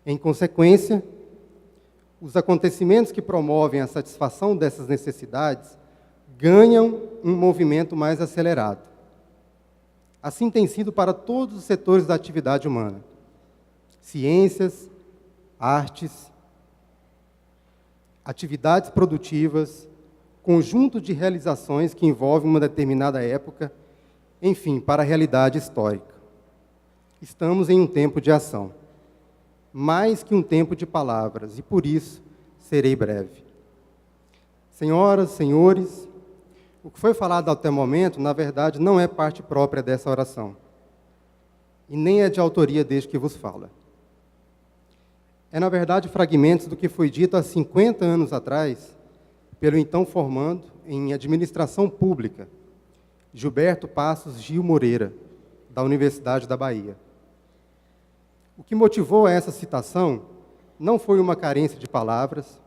Em consequência, os acontecimentos que promovem a satisfação dessas necessidades ganham um movimento mais acelerado. Assim tem sido para todos os setores da atividade humana: ciências, artes, atividades produtivas, conjunto de realizações que envolvem uma determinada época, enfim, para a realidade histórica. Estamos em um tempo de ação, mais que um tempo de palavras, e por isso serei breve. Senhoras, senhores, o que foi falado até o momento, na verdade, não é parte própria dessa oração, e nem é de autoria deste que vos fala. É, na verdade, fragmentos do que foi dito há 50 anos atrás, pelo então formando em Administração Pública, Gilberto Passos Gil Moreira, da Universidade da Bahia. O que motivou essa citação não foi uma carência de palavras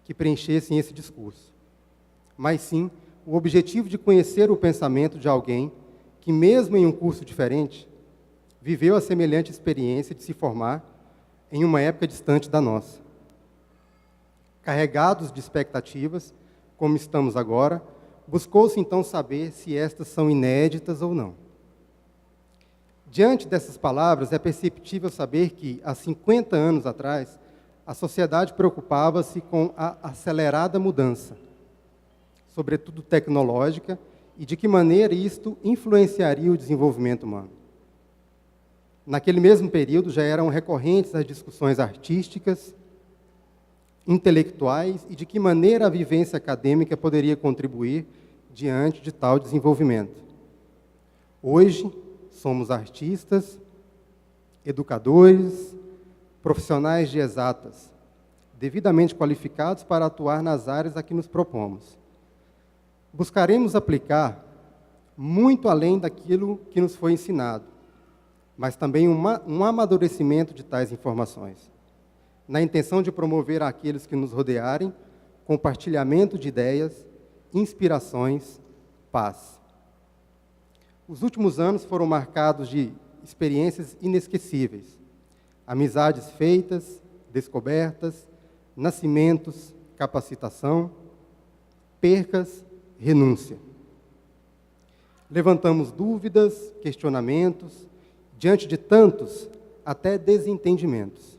que preenchessem esse discurso, mas sim o objetivo de conhecer o pensamento de alguém que, mesmo em um curso diferente, viveu a semelhante experiência de se formar em uma época distante da nossa. Carregados de expectativas, como estamos agora, buscou-se então saber se estas são inéditas ou não. Diante dessas palavras, é perceptível saber que, há 50 anos atrás, a sociedade preocupava-se com a acelerada mudança, sobretudo tecnológica, e de que maneira isto influenciaria o desenvolvimento humano. Naquele mesmo período, já eram recorrentes as discussões artísticas, intelectuais, e de que maneira a vivência acadêmica poderia contribuir diante de tal desenvolvimento. Hoje, somos artistas, educadores, profissionais de exatas, devidamente qualificados para atuar nas áreas a que nos propomos. Buscaremos aplicar muito além daquilo que nos foi ensinado, mas também um amadurecimento de tais informações, na intenção de promover àqueles que nos rodearem compartilhamento de ideias, inspirações, paz. Os últimos anos foram marcados de experiências inesquecíveis, amizades feitas, descobertas, nascimentos, capacitação, percas, renúncia. Levantamos dúvidas, questionamentos, diante de tantos, até desentendimentos.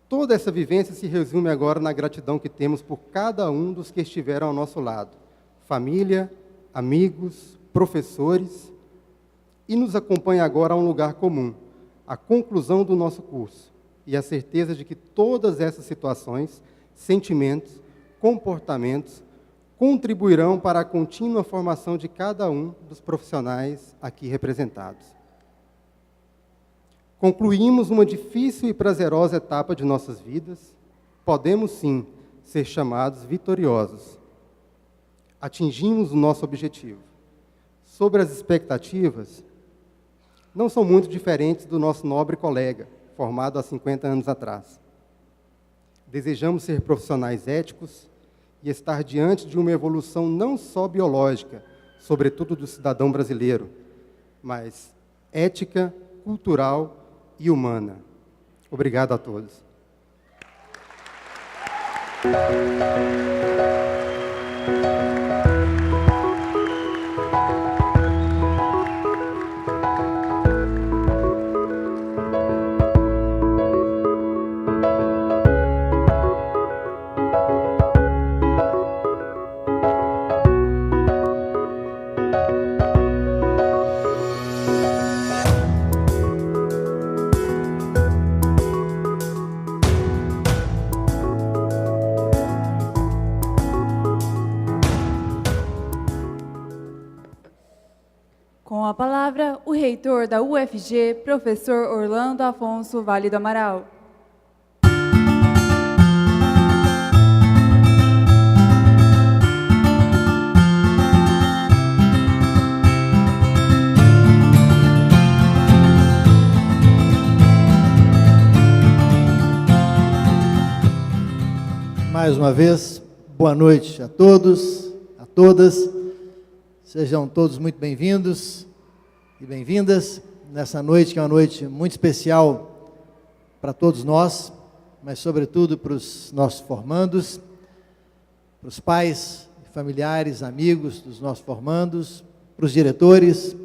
Toda essa vivência se resume agora na gratidão que temos por cada um dos que estiveram ao nosso lado, família, amigos, professores, e nos acompanha agora a um lugar comum, a conclusão do nosso curso, e a certeza de que todas essas situações, sentimentos, comportamentos, contribuirão para a contínua formação de cada um dos profissionais aqui representados. Concluímos uma difícil e prazerosa etapa de nossas vidas, podemos sim ser chamados vitoriosos. Atingimos o nosso objetivo. Sobre as expectativas, não são muito diferentes do nosso nobre colega, formado há 50 anos atrás. Desejamos ser profissionais éticos e estar diante de uma evolução não só biológica, sobretudo do cidadão brasileiro, mas ética, cultural e humana. Obrigado a todos. Com a palavra, o reitor da UFG, professor Orlando Afonso Vale do Amaral. Mais uma vez, boa noite a todos, a todas. Sejam todos muito bem-vindos e bem-vindas nessa noite, que é uma noite muito especial para todos nós, mas sobretudo para os nossos formandos, para os pais, familiares, amigos dos nossos formandos, para os diretores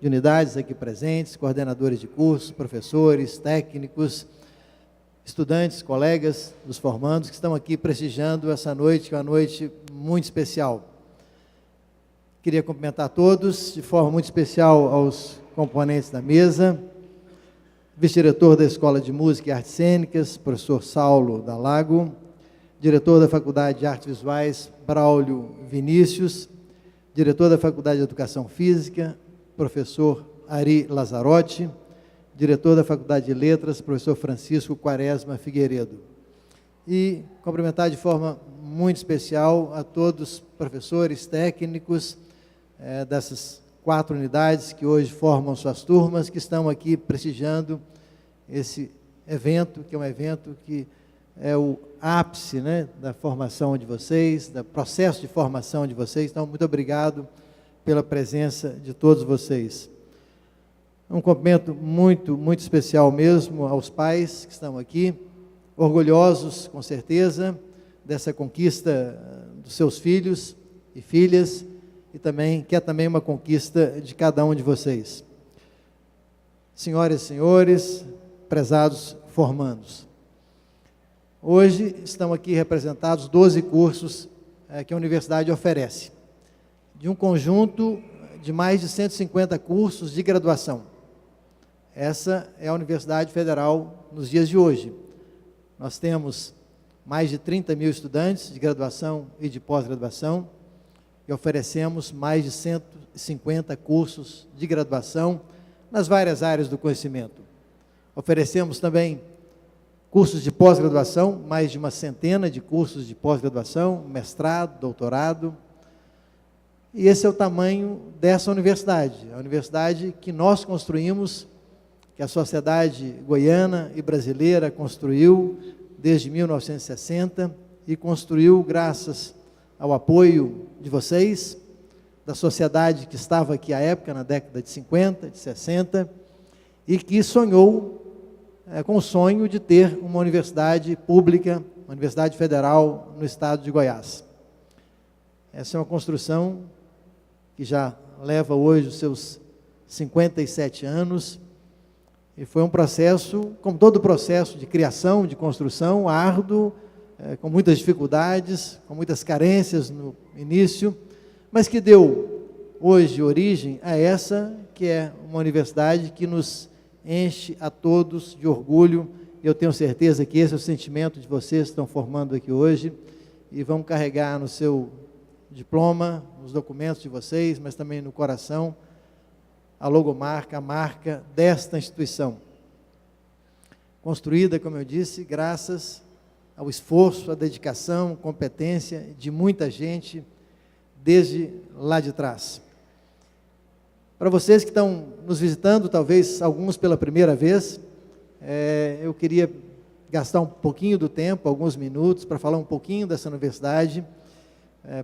de unidades aqui presentes, coordenadores de cursos, professores, técnicos, estudantes, colegas dos formandos que estão aqui prestigiando essa noite, que é uma noite muito especial. Queria cumprimentar todos, de forma muito especial aos componentes da mesa, vice-diretor da Escola de Música e Artes Cênicas, professor Saulo Dalago, diretor da Faculdade de Artes Visuais, Braulio Vinícius, diretor da Faculdade de Educação Física, professor Ari Lazarotti, diretor da Faculdade de Letras, professor Francisco Quaresma Figueiredo. E cumprimentar de forma muito especial a todos os professores, técnicos dessas 4 unidades que hoje formam suas turmas, que estão aqui prestigiando esse evento, que é um evento que é o ápice, né, da formação de vocês, do processo de formação de vocês. Então, muito obrigado pela presença de todos vocês. Um cumprimento muito, muito especial mesmo aos pais que estão aqui, orgulhosos, com certeza, dessa conquista dos seus filhos e filhas, e também, que é também uma conquista de cada um de vocês. Senhoras e senhores, prezados formandos, hoje estão aqui representados 12 cursos que a universidade oferece, de um conjunto de mais de 150 cursos de graduação. Essa é a Universidade Federal nos dias de hoje. Nós temos mais de 30 mil estudantes de graduação e de pós-graduação e oferecemos mais de 150 cursos de graduação nas várias áreas do conhecimento. Oferecemos também cursos de pós-graduação, mais de uma centena de cursos de pós-graduação, mestrado, doutorado. E esse é o tamanho dessa universidade, a universidade que nós construímos, que a sociedade goiana e brasileira construiu desde 1960 e construiu graças ao apoio de vocês, da sociedade que estava aqui à época, na década de 50, de 60, e que sonhou com o sonho de ter uma universidade pública, uma universidade federal no estado de Goiás. Essa é uma construção que já leva hoje os seus 57 anos, e foi um processo, como todo processo de criação, de construção, árduo, com muitas dificuldades, com muitas carências no início, mas que deu hoje origem a essa que é uma universidade que nos enche a todos de orgulho. Eu tenho certeza que esse é o sentimento de vocês que estão formando aqui hoje, e vão carregar no seu diploma, nos documentos de vocês, mas também no coração, a logomarca, a marca desta instituição, construída, como eu disse, graças ao esforço, à dedicação, competência de muita gente, desde lá de trás. Para vocês que estão nos visitando, talvez alguns pela primeira vez, eu queria gastar um pouquinho do tempo, alguns minutos, para falar um pouquinho dessa universidade,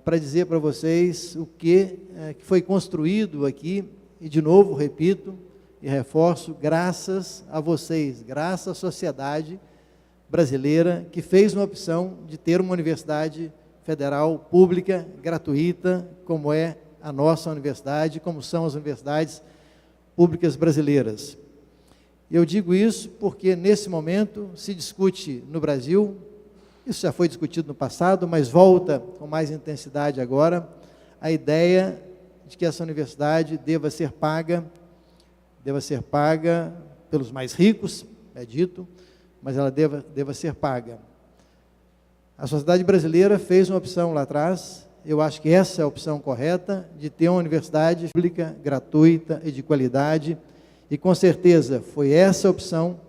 para dizer para vocês o que foi construído aqui. E, de novo, repito e reforço, graças a vocês, graças à sociedade brasileira, que fez uma opção de ter uma universidade federal pública, gratuita, como é a nossa universidade, como são as universidades públicas brasileiras. Eu digo isso porque, nesse momento, se discute no Brasil, isso já foi discutido no passado, mas volta com mais intensidade agora, a ideia de que essa universidade deva ser paga pelos mais ricos, é dito, mas ela deva ser paga. A sociedade brasileira fez uma opção lá atrás, eu acho que essa é a opção correta, de ter uma universidade pública, gratuita e de qualidade, e com certeza foi essa a opção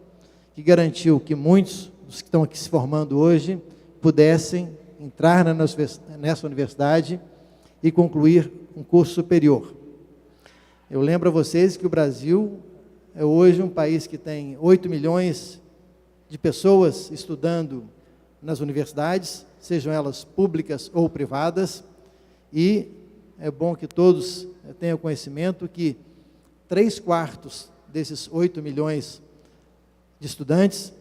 que garantiu que muitos dos que estão aqui se formando hoje pudessem entrar nessa universidade e concluir um curso superior. Eu lembro a vocês que o Brasil é hoje um país que tem 8 milhões de pessoas estudando nas universidades, sejam elas públicas ou privadas, e é bom que todos tenham conhecimento que 3/4 desses 8 milhões de estudantes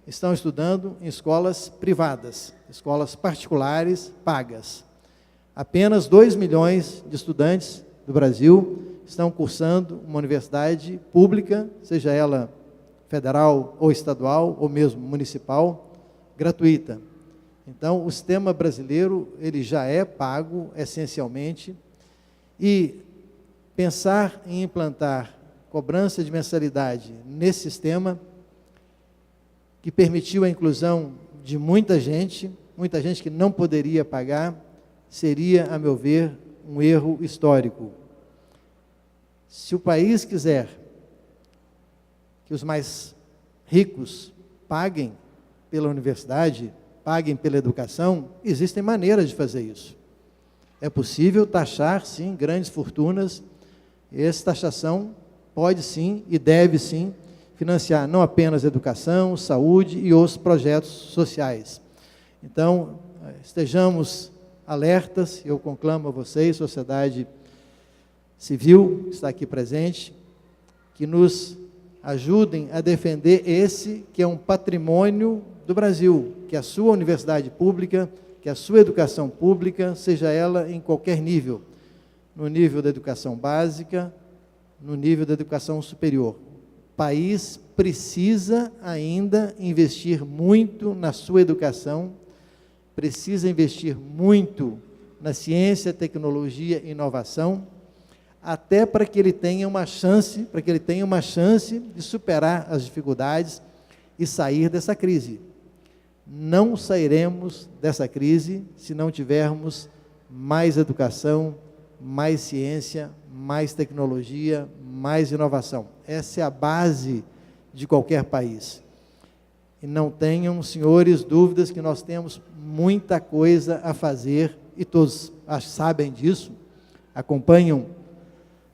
estão estudando em escolas privadas, escolas particulares pagas. Apenas 2 milhões de estudantes do Brasil estão cursando uma universidade pública, seja ela federal ou estadual, ou mesmo municipal, gratuita. Então, o sistema brasileiro, ele já é pago, essencialmente, e pensar em implantar cobrança de mensalidade nesse sistema, que permitiu a inclusão de muita gente que não poderia pagar, seria, a meu ver, um erro histórico. Se o país quiser que os mais ricos paguem pela universidade, paguem pela educação, existem maneiras de fazer isso. É possível taxar, sim, grandes fortunas. Essa taxação pode, sim, e deve, sim, financiar não apenas educação, saúde e outros projetos sociais. Então, estejamos alertas, eu conclamo a vocês, sociedade civil, que está aqui presente, que nos ajudem a defender esse que é um patrimônio do Brasil, que a sua universidade pública, que a sua educação pública, seja ela em qualquer nível, no nível da educação básica, no nível da educação superior. O país precisa ainda investir muito na sua educação, precisa investir muito na ciência, tecnologia e inovação, até para que ele tenha uma chance, de superar as dificuldades e sair dessa crise. Não sairemos dessa crise se não tivermos mais educação, mais ciência, mais tecnologia, mais inovação. Essa é a base de qualquer país. E não tenham, senhores, dúvidas que nós temos muita coisa a fazer, e todos sabem disso, acompanham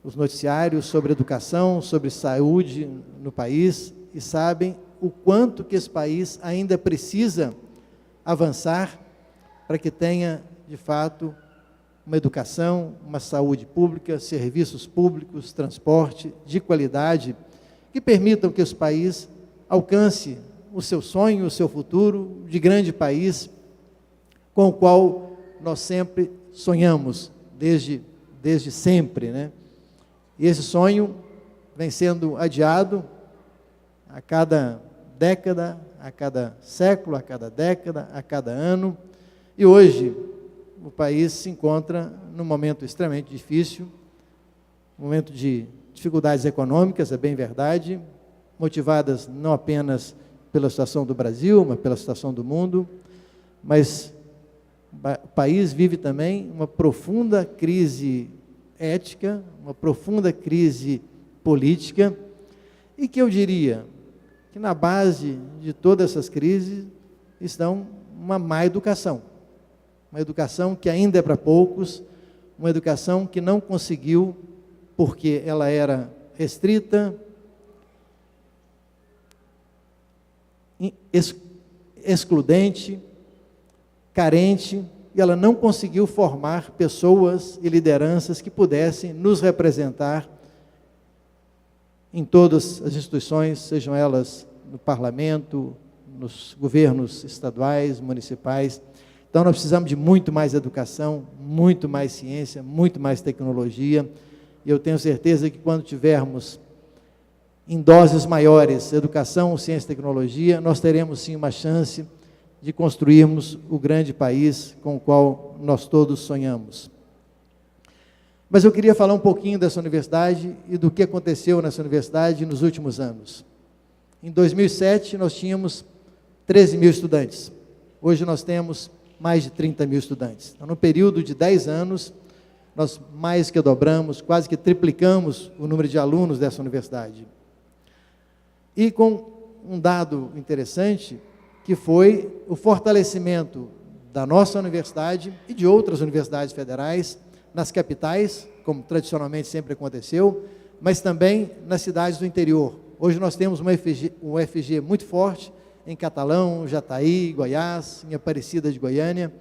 os noticiários sobre educação, sobre saúde no país, e sabem o quanto que esse país ainda precisa avançar para que tenha, de fato, uma educação, uma saúde pública, serviços públicos, transporte de qualidade, que permitam que esse país alcance o seu sonho, o seu futuro de grande país, com o qual nós sempre sonhamos, desde sempre, né? E esse sonho vem sendo adiado a cada década, a cada século, a cada década, a cada ano, e hoje o país se encontra num momento extremamente difícil, um momento de dificuldades econômicas, é bem verdade, motivadas não apenas pela situação do Brasil, mas pela situação do mundo, mas o país vive também uma profunda crise ética, uma profunda crise política, e que eu diria que na base de todas essas crises estão uma má educação. Uma educação que ainda é para poucos, uma educação que não conseguiu, porque ela era restrita, excludente, carente, e ela não conseguiu formar pessoas e lideranças que pudessem nos representar em todas as instituições, sejam elas no parlamento, nos governos estaduais, municipais. Então, nós precisamos de muito mais educação, muito mais ciência, muito mais tecnologia, e eu tenho certeza que quando tivermos em doses maiores educação, ciência e tecnologia, nós teremos sim uma chance de construirmos o grande país com o qual nós todos sonhamos. Mas eu queria falar um pouquinho dessa universidade e do que aconteceu nessa universidade nos últimos anos. Em 2007, nós tínhamos 13 mil estudantes. Hoje nós temos mais de 30 mil estudantes. Então, no período de 10 anos, nós mais que dobramos, quase que triplicamos o número de alunos dessa universidade. E com um dado interessante, que foi o fortalecimento da nossa universidade e de outras universidades federais, nas capitais, como tradicionalmente sempre aconteceu, mas também nas cidades do interior. Hoje nós temos um UFG muito forte em Catalão, Jataí, Goiás, em Aparecida de Goiânia,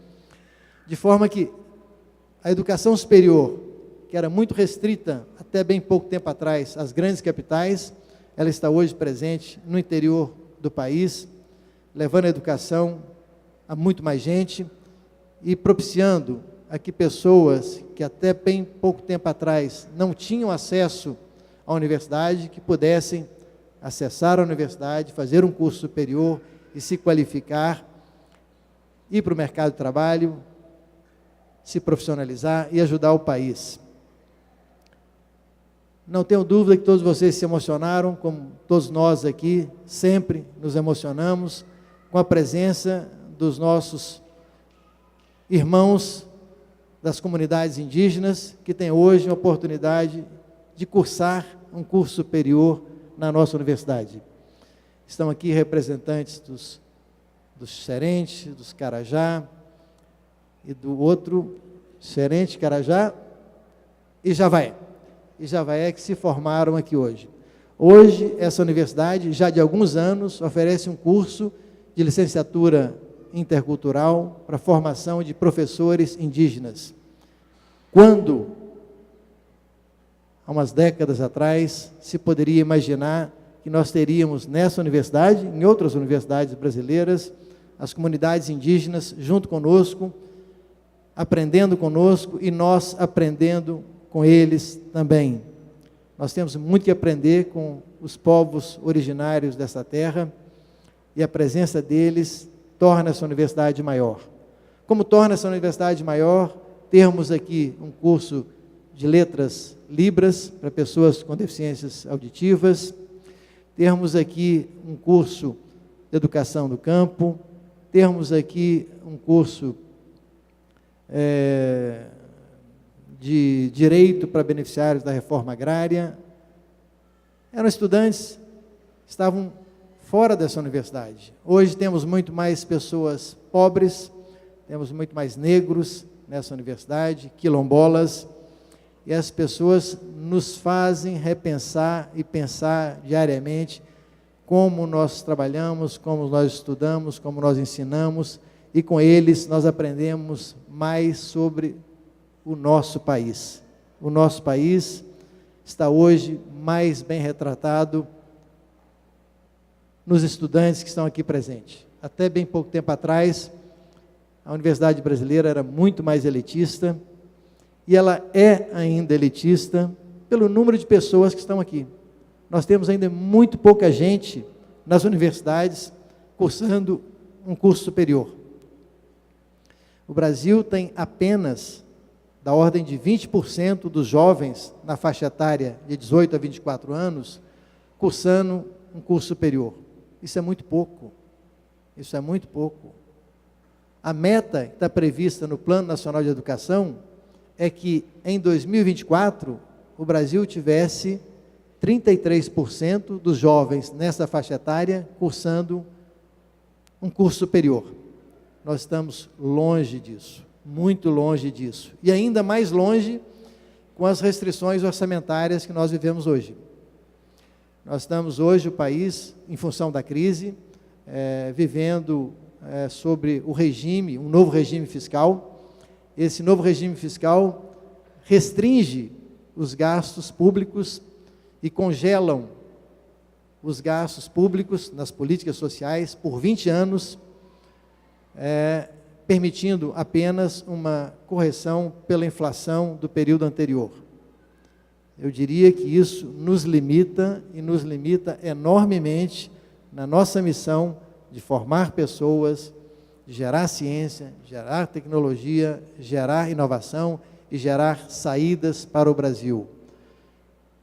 de forma que a educação superior, que era muito restrita até bem pouco tempo atrás às grandes capitais, ela está hoje presente no interior do país, levando a educação a muito mais gente e propiciando a que pessoas que até bem pouco tempo atrás não tinham acesso à universidade, que pudessem acessar a universidade, fazer um curso superior e se qualificar, ir para o mercado de trabalho, se profissionalizar e ajudar o país. Não tenho dúvida que todos vocês se emocionaram, como todos nós aqui, sempre nos emocionamos com a presença dos nossos irmãos das comunidades indígenas, que têm hoje a oportunidade de cursar um curso superior na nossa universidade. Estão aqui representantes dos Xerentes, dos Carajá, e do outro, Xerente, Carajá e Javaé. E Javaé que se formaram aqui hoje. Hoje, essa universidade, já de alguns anos, oferece um curso de licenciatura intercultural para a formação de professores indígenas. Quando, há umas décadas atrás, se poderia imaginar que nós teríamos nessa universidade, em outras universidades brasileiras, as comunidades indígenas junto conosco, aprendendo conosco e nós aprendendo com eles também. Nós temos muito que aprender com os povos originários dessa terra e a presença deles torna essa universidade maior. Como torna essa universidade maior, termos aqui um curso de letras libras para pessoas com deficiências auditivas, termos aqui um curso de educação do campo, termos aqui um curso de direito para beneficiários da reforma agrária. Eram estudantes que estavam fora dessa universidade. Hoje temos muito mais pessoas pobres, temos muito mais negros nessa universidade, quilombolas, e as pessoas nos fazem repensar e pensar diariamente como nós trabalhamos, como nós estudamos, como nós ensinamos, e com eles nós aprendemos mais sobre o nosso país. O nosso país está hoje mais bem retratado nos estudantes que estão aqui presentes. Até bem pouco tempo atrás, a Universidade Brasileira era muito mais elitista, e ela é ainda elitista pelo número de pessoas que estão aqui. Nós temos ainda muito pouca gente nas universidades cursando um curso superior. O Brasil tem apenas da ordem de 20% dos jovens na faixa etária de 18 a 24 anos cursando um curso superior. Isso é muito pouco. Isso é muito pouco. A meta que está prevista no Plano Nacional de Educação é que em 2024 o Brasil tivesse 33% dos jovens nessa faixa etária cursando um curso superior. Nós estamos longe disso, muito longe disso. E ainda mais longe com as restrições orçamentárias que nós vivemos hoje. Nós estamos hoje, o país, em função da crise, vivendo sobre o regime, um novo regime fiscal. Esse novo regime fiscal restringe os gastos públicos e congelam os gastos públicos nas políticas sociais por 20 anos, permitindo apenas uma correção pela inflação do período anterior. Eu diria que isso nos limita, e nos limita enormemente na nossa missão de formar pessoas, de gerar ciência, gerar tecnologia, gerar inovação e gerar saídas para o Brasil.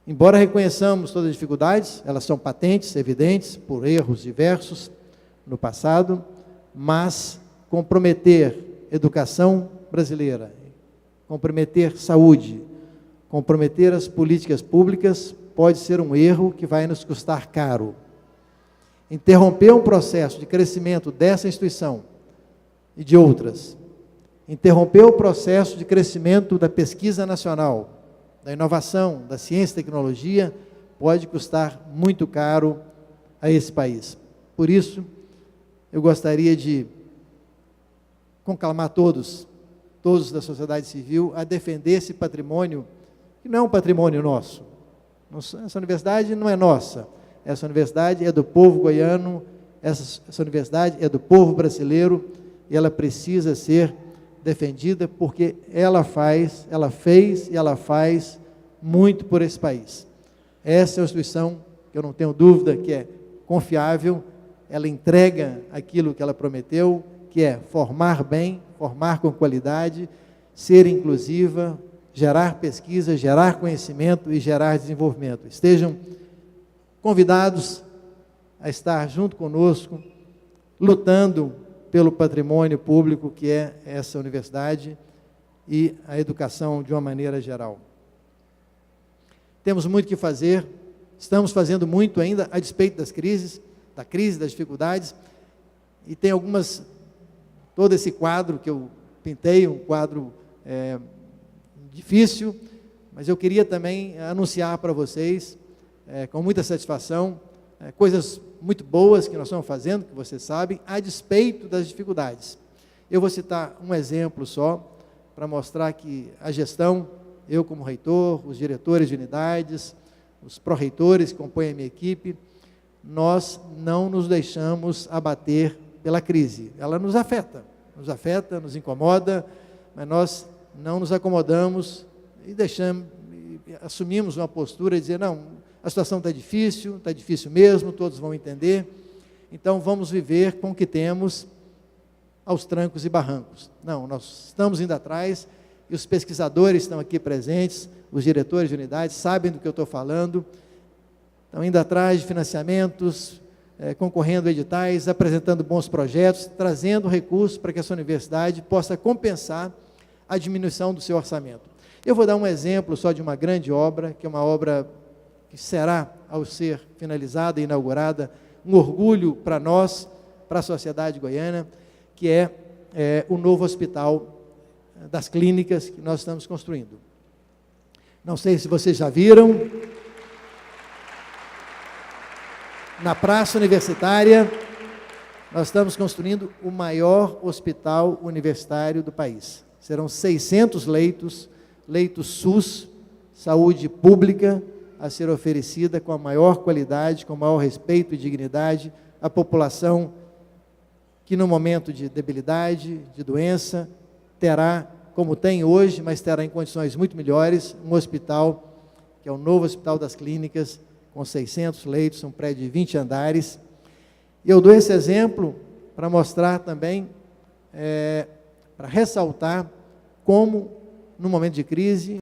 Embora reconheçamos todas as dificuldades, elas são patentes, evidentes, por erros diversos no passado, mas comprometer educação brasileira, comprometer saúde, comprometer as políticas públicas pode ser um erro que vai nos custar caro. Interromper um processo de crescimento dessa instituição e de outras, interromper o processo de crescimento da pesquisa nacional, da inovação, da ciência e tecnologia, pode custar muito caro a esse país. Por isso, eu gostaria de conclamar todos da sociedade civil a defender esse patrimônio, que não é um patrimônio nosso. Essa universidade não é nossa. Essa universidade é do povo goiano, essa universidade é do povo brasileiro e ela precisa ser defendida porque ela fez e ela faz muito por esse país. Essa é uma instituição que eu não tenho dúvida que é confiável, ela entrega aquilo que ela prometeu, que é formar bem, formar com qualidade, ser inclusiva, gerar pesquisa, gerar conhecimento e gerar desenvolvimento. Estejam convidados a estar junto conosco, lutando pelo patrimônio público que é essa universidade e a educação de uma maneira geral. Temos muito que fazer, estamos fazendo muito ainda a despeito das crises, da crise, das dificuldades, e tem todo esse quadro que eu pintei, um quadro difícil, mas eu queria também anunciar para vocês, com muita satisfação, coisas muito boas que nós estamos fazendo, que vocês sabem, a despeito das dificuldades. Eu vou citar um exemplo só, para mostrar que a gestão, eu como reitor, os diretores de unidades, os pró-reitores que compõem a minha equipe, nós não nos deixamos abater pela crise. Ela nos afeta, nos incomoda, mas nós não nos acomodamos e assumimos uma postura de dizer, não, a situação está difícil mesmo, todos vão entender, então vamos viver com o que temos aos trancos e barrancos. Não, nós estamos indo atrás, e os pesquisadores estão aqui presentes, os diretores de unidades sabem do que eu estou falando, estão indo atrás de financiamentos, concorrendo a editais, apresentando bons projetos, trazendo recursos para que essa universidade possa compensar a diminuição do seu orçamento. Eu vou dar um exemplo só de uma grande obra, que é uma obra que será, ao ser finalizada e inaugurada, um orgulho para nós, para a sociedade goiana, que é o novo hospital das clínicas que nós estamos construindo. Não sei se vocês já viram, na Praça Universitária, nós estamos construindo o maior hospital universitário do país. Serão 600 leitos SUS, saúde pública, a ser oferecida com a maior qualidade, com o maior respeito e dignidade à população que no momento de debilidade, de doença, terá, como tem hoje, mas terá em condições muito melhores, um hospital, que é o novo Hospital das Clínicas, com 600 leitos, um prédio de 20 andares. E eu dou esse exemplo para mostrar também, para ressaltar como, no momento de crise,